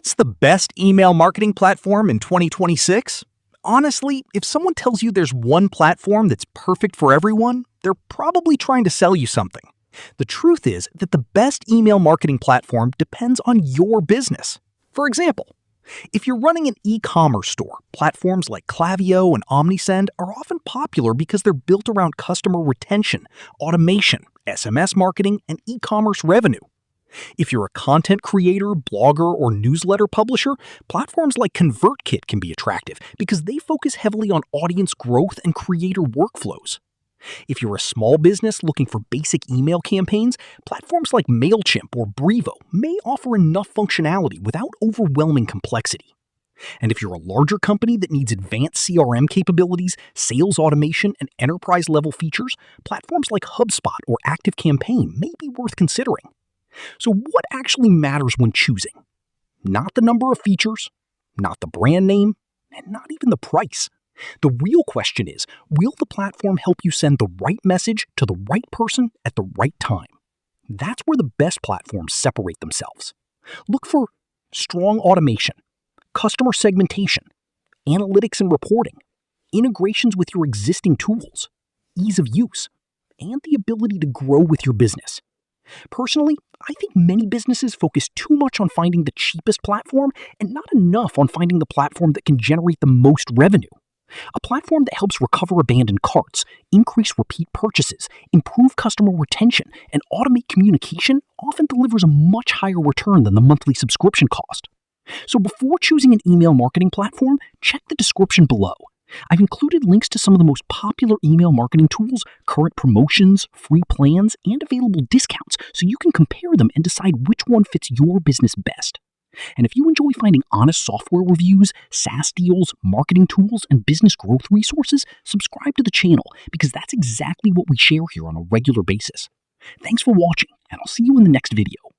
It's the best email marketing platform in 2026? Honestly, if someone tells you there's one platform that's perfect for everyone, they're probably trying to sell you something. The truth is that the best email marketing platform depends on your business. For example, if you're running an e-commerce store, platforms like Klaviyo and Omnisend are often popular because they're built around customer retention, automation, SMS marketing, and e-commerce revenue. If you're a content creator, blogger, or newsletter publisher, platforms like ConvertKit can be attractive because they focus heavily on audience growth and creator workflows. If you're a small business looking for basic email campaigns, platforms like MailChimp or Brevo may offer enough functionality without overwhelming complexity. And if you're a larger company that needs advanced CRM capabilities, sales automation, and enterprise-level features, platforms like HubSpot or ActiveCampaign may be worth considering. So what actually matters when choosing? Not the number of features, not the brand name, and not even the price. The real question is, will the platform help you send the right message to the right person at the right time? That's where the best platforms separate themselves. Look for strong automation, customer segmentation, analytics and reporting, integrations with your existing tools, ease of use, and the ability to grow with your business. Personally, I think many businesses focus too much on finding the cheapest platform and not enough on finding the platform that can generate the most revenue. A platform that helps recover abandoned carts, increase repeat purchases, improve customer retention, and automate communication often delivers a much higher return than the monthly subscription cost. So before choosing an email marketing platform, check the description below. I've included links to some of the most popular email marketing tools, current promotions, free plans, and available discounts so you can compare them and decide which one fits your business best. And if you enjoy finding honest software reviews, SaaS deals, marketing tools, and business growth resources, subscribe to the channel because that's exactly what we share here on a regular basis. Thanks for watching, and I'll see you in the next video.